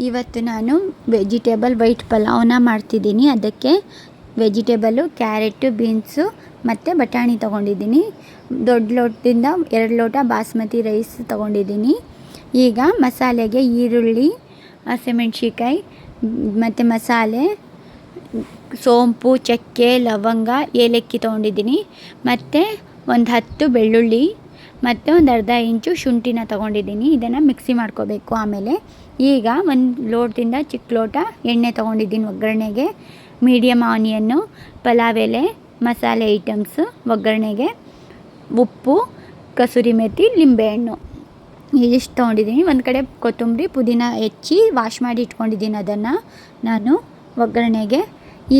ಇವತ್ತು ನಾನು vegetable white ಪಲಾವ್ನ ಮಾಡ್ತಿದ್ದೀನಿ. ಅದಕ್ಕೆ ವೆಜಿಟೇಬಲ್ಲು ಕ್ಯಾರೆಟು, ಬೀನ್ಸು ಮತ್ತು ಬಟಾಣಿ ತೊಗೊಂಡಿದ್ದೀನಿ. ದೊಡ್ಡ ಲೋಟದಿಂದ 2 ಲೋಟ ಬಾಸ್ಮತಿ ರೈಸ್ ತೊಗೊಂಡಿದ್ದೀನಿ. ಈಗ ಮಸಾಲೆಗೆ ಈರುಳ್ಳಿ, ಹಸಿಮೆಣ್ಸಿಕಾಯಿ ಮತ್ತು ಮಸಾಲೆ, ಸೋಂಪು, ಚಕ್ಕೆ, ಲವಂಗ, ಏಲಕ್ಕಿ ತೊಗೊಂಡಿದ್ದೀನಿ. ಮತ್ತು ಒಂದು 10 ಬೆಳ್ಳುಳ್ಳಿ ಮತ್ತು ಒಂದು ಅರ್ಧ ಇಂಚು ಶುಂಠಿನ ತೊಗೊಂಡಿದ್ದೀನಿ. ಇದನ್ನು ಮಿಕ್ಸಿ ಮಾಡ್ಕೋಬೇಕು. ಆಮೇಲೆ ಈಗ ಒಂದು ಲೋಟದಿಂದ ಚಿಕ್ಕ ಲೋಟ ಎಣ್ಣೆ ತೊಗೊಂಡಿದ್ದೀನಿ ಒಗ್ಗರಣೆಗೆ. ಮೀಡಿಯಮ್ ಆನಿಯನ್ನು, ಪಲಾವ್ ಎಲೆ, ಮಸಾಲೆ ಐಟಮ್ಸು ಒಗ್ಗರಣೆಗೆ, ಉಪ್ಪು, ಕಸೂರಿ ಮೇಥಿ, ಲಿಂಬೆಹಣ್ಣು ಇದಿಷ್ಟು ತೊಗೊಂಡಿದ್ದೀನಿ. ಒಂದು ಕಡೆ ಕೊತ್ತಂಬರಿ, ಪುದೀನ ಹೆಚ್ಚಿ ವಾಶ್ ಮಾಡಿ ಇಟ್ಕೊಂಡಿದ್ದೀನಿ. ಅದನ್ನು ನಾನು ಒಗ್ಗರಣೆಗೆ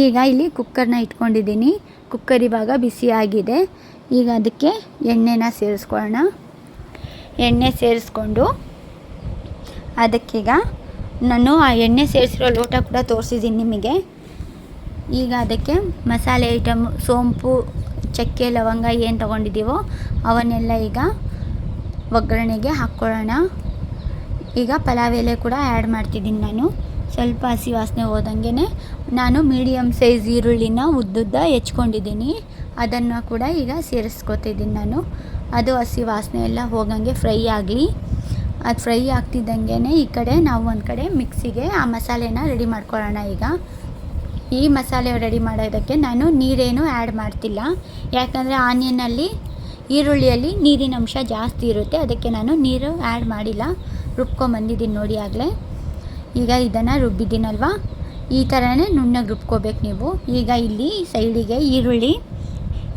ಈಗ ಇಲ್ಲಿ ಕುಕ್ಕರ್ನ ಇಟ್ಕೊಂಡಿದ್ದೀನಿ. ಕುಕ್ಕರ್ ಇವಾಗ ಬಿಸಿ ಆಗಿದೆ. ಈಗ ಅದಕ್ಕೆ ಎಣ್ಣೆನ ಸೇರಿಸ್ಕೊಳ್ಳೋಣ. ಎಣ್ಣೆ ಸೇರಿಸ್ಕೊಂಡು ಅದಕ್ಕೀಗ ನಾನು ಆ ಎಣ್ಣೆ ಸೇರಿಸಿರೋ ಲೋಟ ಕೂಡ ತೋರಿಸಿದ್ದೀನಿ ನಿಮಗೆ. ಈಗ ಅದಕ್ಕೆ ಮಸಾಲೆ ಐಟಮ್, ಸೋಂಪು, ಚಕ್ಕೆ, ಲವಂಗ ಏನು ತೊಗೊಂಡಿದ್ದೀವೋ ಅವನ್ನೆಲ್ಲ ಈಗ ಒಗ್ಗರಣೆಗೆ ಹಾಕ್ಕೊಳ್ಳೋಣ. ಈಗ ಪಲಾವ್ ಎಲೆ ಕೂಡ ಆ್ಯಡ್ ಮಾಡ್ತಿದ್ದೀನಿ ನಾನು. ಸ್ವಲ್ಪ ಹಸಿ ವಾಸನೆ ಹೋದಂಗೆ ನಾನು ಮೀಡಿಯಮ್ ಸೈಜ್ ಈರುಳ್ಳಿನ ಉದ್ದುದ್ದ ಹೆಚ್ಕೊಂಡಿದ್ದೀನಿ. ಅದನ್ನು ಕೂಡ ಈಗ ಸೇರಿಸ್ಕೊತಿದ್ದೀನಿ ನಾನು. ಅದು ಹಸಿ ವಾಸನೆ ಎಲ್ಲ ಹೋಗಂಗೆ ಫ್ರೈ ಆಗಲಿ. ಅದು ಫ್ರೈ ಆಗ್ತಿದ್ದಂಗೆ ಈ ಕಡೆ ನಾವು ಒಂದು ಕಡೆ ಮಿಕ್ಸಿಗೆ ಆ ಮಸಾಲೆನ ರೆಡಿ ಮಾಡ್ಕೊಳ್ಳೋಣ. ಈಗ ಈ ಮಸಾಲೆ ರೆಡಿ ಮಾಡೋದಕ್ಕೆ ನಾನು ನೀರೇನು ಆ್ಯಡ್ ಮಾಡ್ತಿಲ್ಲ. ಯಾಕಂದರೆ ಆನಿಯನ್ನಲ್ಲಿ, ಈರುಳ್ಳಿಯಲ್ಲಿ ನೀರಿನ ಅಂಶ ಜಾಸ್ತಿ ಇರುತ್ತೆ. ಅದಕ್ಕೆ ನಾನು ನೀರು ಆ್ಯಡ್ ಮಾಡಿಲ್ಲ. ರುಬ್ಕೊಂಬಂದಿದ್ದೀನಿ ನೋಡಿ ಆಗಲೇ. ಈಗ ಇದನ್ನು ರುಬ್ಬಿದ್ದೀನಲ್ವ, ಈ ಥರನೇ ನುಣ್ಣಗೆ ರುಬ್ಕೋಬೇಕು ನೀವು. ಈಗ ಇಲ್ಲಿ ಸೈಡಿಗೆ ಈರುಳ್ಳಿ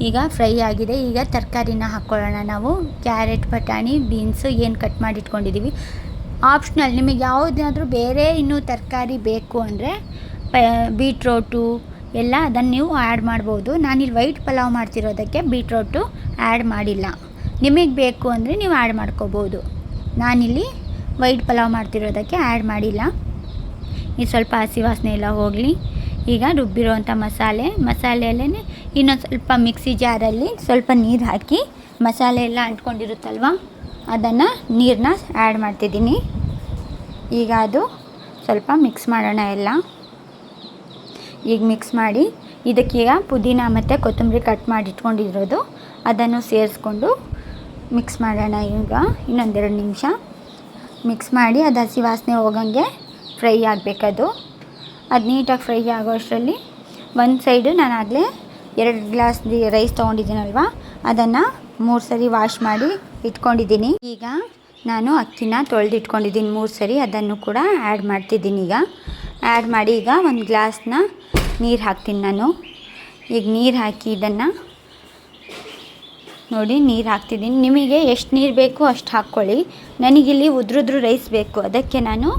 ಈಗ ಫ್ರೈ ಆಗಿದೆ. ಈಗ ತರಕಾರಿನ ಹಾಕ್ಕೊಳ್ಳೋಣ ನಾವು. ಕ್ಯಾರೆಟ್, ಬಟಾಣಿ, ಬೀನ್ಸು ಏನು ಕಟ್ ಮಾಡಿ ಇಟ್ಕೊಂಡಿದ್ದೀವಿ. ಆಪ್ಷನಲ್, ನಿಮಗೆ ಯಾವುದಾದ್ರೂ ಬೇರೆ ಇನ್ನೂ ತರಕಾರಿ ಬೇಕು ಅಂದರೆ ಬೀಟ್ರೋಟು ಎಲ್ಲ ಅದನ್ನು ನೀವು ಆ್ಯಡ್ ಮಾಡ್ಬೋದು. ನಾನಿಲ್ಲಿ ವೈಟ್ ಪಲಾವ್ ಮಾಡ್ತಿರೋದಕ್ಕೆ ಬೀಟ್ರೋಟು ಆ್ಯಡ್ ಮಾಡಿಲ್ಲ. ನಿಮಗೆ ಬೇಕು ಅಂದರೆ ನೀವು ಆ್ಯಡ್ ಮಾಡ್ಕೋಬೋದು. ನಾನಿಲ್ಲಿ ವೈಟ್ ಪಲಾವ್ ಮಾಡ್ತಿರೋದಕ್ಕೆ ಆ್ಯಡ್ ಮಾಡಿಲ್ಲ. ಇದು ಸ್ವಲ್ಪ ಹಸಿ ವಾಸನೆ ಎಲ್ಲ ಹೋಗಲಿ. ಈಗ ರುಬ್ಬಿರೋವಂಥ ಮಸಾಲೆಯಲ್ಲೇ ಇನ್ನೊಂದು ಸ್ವಲ್ಪ ಮಿಕ್ಸಿ ಜಾರಲ್ಲಿ ಸ್ವಲ್ಪ ನೀರು ಹಾಕಿ, ಮಸಾಲೆ ಎಲ್ಲ ಅಂಟ್ಕೊಂಡಿರುತ್ತಲ್ವ ಅದನ್ನು ನೀರನ್ನ ಆ್ಯಡ್ ಮಾಡ್ತಿದ್ದೀನಿ. ಈಗ ಅದು ಸ್ವಲ್ಪ ಮಿಕ್ಸ್ ಮಾಡೋಣ ಎಲ್ಲ. ಈಗ ಮಿಕ್ಸ್ ಮಾಡಿ ಇದಕ್ಕೀಗ ಪುದೀನ ಮತ್ತು ಕೊತ್ತಂಬರಿ ಕಟ್ ಮಾಡಿ ಇಟ್ಕೊಂಡಿರೋದು ಅದನ್ನು ಸೇರಿಸ್ಕೊಂಡು ಮಿಕ್ಸ್ ಮಾಡೋಣ. ಈಗ ಇನ್ನೊಂದು 2 ನಿಮಿಷ ಮಿಕ್ಸ್ ಮಾಡಿ ಅದು ಹಸಿ ವಾಸನೆ ಹೋಗಂಗೆ ಫ್ರೈ ಆಗಬೇಕದು. ಅದು ನೀಟಾಗಿ ಫ್ರೈ ಆಗೋ ಅಷ್ಟರಲ್ಲಿ ಒಂದು ಸೈಡು ನಾನು ಆಗಲೇ 2 ಗ್ಲಾಸ್ ರೈಸ್ ತೊಗೊಂಡಿದ್ದೀನಲ್ವ ಅದನ್ನು 3 ಸರಿ ವಾಶ್ ಮಾಡಿ ಇಟ್ಕೊಂಡಿದ್ದೀನಿ. ಈಗ ನಾನು ಅಕ್ಕಿನ ತೊಳೆದಿಟ್ಕೊಂಡಿದ್ದೀನಿ 3 ಸರಿ. ಅದನ್ನು ಕೂಡ ಆ್ಯಡ್ ಮಾಡ್ತಿದ್ದೀನಿ. ಈಗ ಆ್ಯಡ್ ಮಾಡಿ ಈಗ ಒಂದು ಗ್ಲಾಸ್ನ ನೀರು ಹಾಕ್ತೀನಿ ನಾನು. ಈಗ ನೀರು ಹಾಕಿ ಇದನ್ನು ನೋಡಿ ನೀರು ಹಾಕ್ತಿದ್ದೀನಿ. ನಿಮಗೆ ಎಷ್ಟು ನೀರು ಬೇಕು ಅಷ್ಟು ಹಾಕ್ಕೊಳ್ಳಿ. ನನಗಿಲ್ಲಿ ಉದ್ರುದ್ರು ರೈಸ್ ಬೇಕು, ಅದಕ್ಕೆ ನಾನು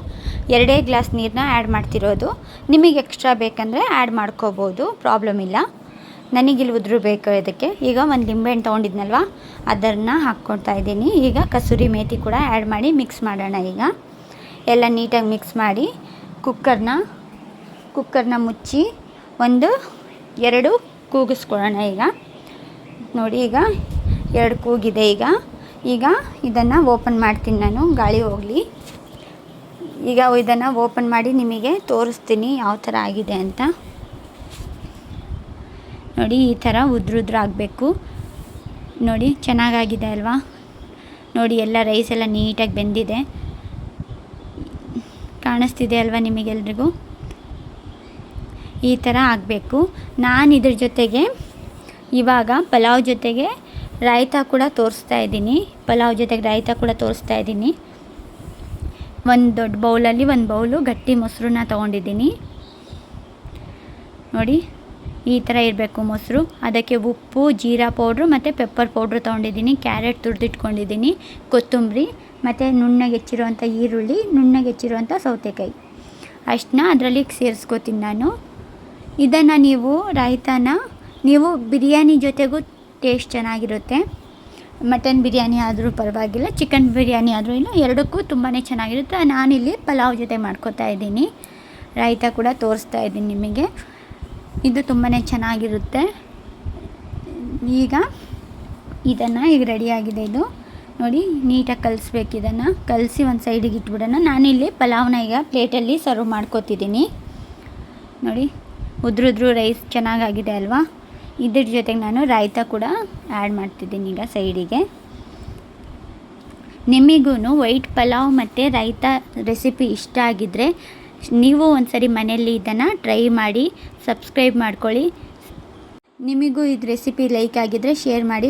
2 ಗ್ಲಾಸ್ ನೀರನ್ನ ಆ್ಯಡ್ ಮಾಡ್ತಿರೋದು. ನಿಮಗೆ ಎಕ್ಸ್ಟ್ರಾ ಬೇಕಂದರೆ ಆ್ಯಡ್ ಮಾಡ್ಕೋಬೋದು, ಪ್ರಾಬ್ಲಮ್ ಇಲ್ಲ. ನನಗಿಲ್ಲಿ ಉದುರು ಬೇಕು ಇದಕ್ಕೆ. ಈಗ ಒಂದು ಲಿಂಬೆಹಣ್ಣು ತೊಗೊಂಡಿದ್ನಲ್ವ ಅದನ್ನು ಹಾಕ್ಕೊಳ್ತಾ ಇದ್ದೀನಿ. ಈಗ ಕಸೂರಿ ಮೇಥಿ ಕೂಡ ಆ್ಯಡ್ ಮಾಡಿ ಮಿಕ್ಸ್ ಮಾಡೋಣ. ಈಗ ಎಲ್ಲ ನೀಟಾಗಿ ಮಿಕ್ಸ್ ಮಾಡಿ ಕುಕ್ಕರ್ನ ಮುಚ್ಚಿ 1-2 ಕೂಗಿಸ್ಕೊಳ್ಳೋಣ. ಈಗ ನೋಡಿ ಈಗ 2 ಕೂಗಿದೆ. ಈಗ ಇದನ್ನು ಓಪನ್ ಮಾಡ್ತೀನಿ ನಾನು, ಗಾಳಿ ಹೋಗಲಿ. ಈಗ ಇದನ್ನು ಓಪನ್ ಮಾಡಿ ನಿಮಗೆ ತೋರಿಸ್ತೀನಿ ಯಾವ ಥರ ಆಗಿದೆ ಅಂತ. ನೋಡಿ ಈ ಥರ ಉದ್ರುದ್ರ ಆಗಬೇಕು. ನೋಡಿ ಚೆನ್ನಾಗಾಗಿದೆ ಅಲ್ವಾ. ನೋಡಿ ಎಲ್ಲ ರೈಸ್ ಎಲ್ಲ ನೀಟಾಗಿ ಬೆಂದಿದೆ, ಕಾಣಿಸ್ತಿದೆ ಅಲ್ವಾ ನಿಮಗೆಲ್ರಿಗೂ. ಈ ಥರ ಆಗಬೇಕು. ನಾನು ಇದ್ರ ಜೊತೆಗೆ ಇವಾಗ ಪಲಾವ್ ಜೊತೆಗೆ ರಾಯ್ತ ಕೂಡ ತೋರಿಸ್ತಾ ಇದ್ದೀನಿ. ಒಂದು ದೊಡ್ಡ ಬೌಲಲ್ಲಿ 1 ಬೌಲು ಗಟ್ಟಿ ಮೊಸರನ್ನ ತೊಗೊಂಡಿದ್ದೀನಿ. ನೋಡಿ ಈ ಥರ ಇರಬೇಕು ಮೊಸರು. ಅದಕ್ಕೆ ಉಪ್ಪು, ಜೀರಾ ಪೌಡ್ರು ಮತ್ತು ಪೆಪ್ಪರ್ ಪೌಡ್ರು ತೊಗೊಂಡಿದ್ದೀನಿ. ಕ್ಯಾರೆಟ್ ತುರಿದಿಟ್ಕೊಂಡಿದ್ದೀನಿ, ಕೊತ್ತಂಬರಿ ಮತ್ತು ನುಣ್ಣಗೆ ಹೆಚ್ಚಿರುವಂಥ ಈರುಳ್ಳಿ, ನುಣ್ಣಗೆ ಹೆಚ್ಚಿರುವಂಥ ಸೌತೆಕಾಯಿ ಅಷ್ಟನ್ನ ಅದರಲ್ಲಿ ಸೇರಿಸ್ಕೋತೀನಿ ನಾನು. ಇದನ್ನು ನೀವು ರಾಯ್ತಾನ ನೀವು ಬಿರಿಯಾನಿ ಜೊತೆಗೂ ಟೇಸ್ಟ್ ಚೆನ್ನಾಗಿರುತ್ತೆ. ಮಟನ್ ಬಿರಿಯಾನಿ ಆದರೂ ಪರವಾಗಿಲ್ಲ, ಚಿಕನ್ ಬಿರಿಯಾನಿ ಆದರೂ ಇಲ್ಲ, ಎರಡಕ್ಕೂ ತುಂಬಾ ಚೆನ್ನಾಗಿರುತ್ತೆ. ನಾನಿಲ್ಲಿ ಪಲಾವ್ ಜೊತೆ ಮಾಡ್ಕೋತಾ ಇದ್ದೀನಿ. ರಾಯ್ತ ಕೂಡ ತೋರಿಸ್ತಾ ಇದ್ದೀನಿ ನಿಮಗೆ. ಇದು ತುಂಬಾ ಚೆನ್ನಾಗಿರುತ್ತೆ. ಈಗ ರೆಡಿಯಾಗಿದೆ ಇದು. ನೋಡಿ ನೀಟಾಗಿ ಕಲಿಸ್ಬೇಕು. ಇದನ್ನು ಕಲಸಿ ಒಂದು ಸೈಡಿಗೆ ಇಟ್ಬಿಡೋಣ. ನಾನಿಲ್ಲಿ ಪಲಾವ್ನ ಈಗ ಪ್ಲೇಟಲ್ಲಿ ಸರ್ವ್ ಮಾಡ್ಕೊತಿದ್ದೀನಿ. ನೋಡಿ ಉದ್ರುದ್ರು ರೈಸ್ ಚೆನ್ನಾಗಾಗಿದೆ ಅಲ್ವಾ. ಇದ್ರ ಜೊತೆಗೆ ನಾನು ರಾಯ್ತ ಕೂಡ ಆ್ಯಡ್ ಮಾಡ್ತಿದ್ದೀನಿ ಈಗ ಸೈಡಿಗೆ. ನಿಮಗೂ ವೈಟ್ ಪಲಾವ್ ಮತ್ತು ರಾಯ್ತ ರೆಸಿಪಿ ಇಷ್ಟ ಆಗಿದ್ದರೆ ನೀವು ಒಂದ್ಸರಿ ಮನೆಯಲ್ಲಿ ಇದನ್ನು ಟ್ರೈ ಮಾಡಿ, ಸಬ್ಸ್ಕ್ರೈಬ್ ಮಾಡ್ಕೊಳ್ಳಿ. ನಿಮಗೂ ಇದು ರೆಸಿಪಿ ಲೈಕ್ ಆಗಿದ್ದರೆ ಶೇರ್ ಮಾಡಿ,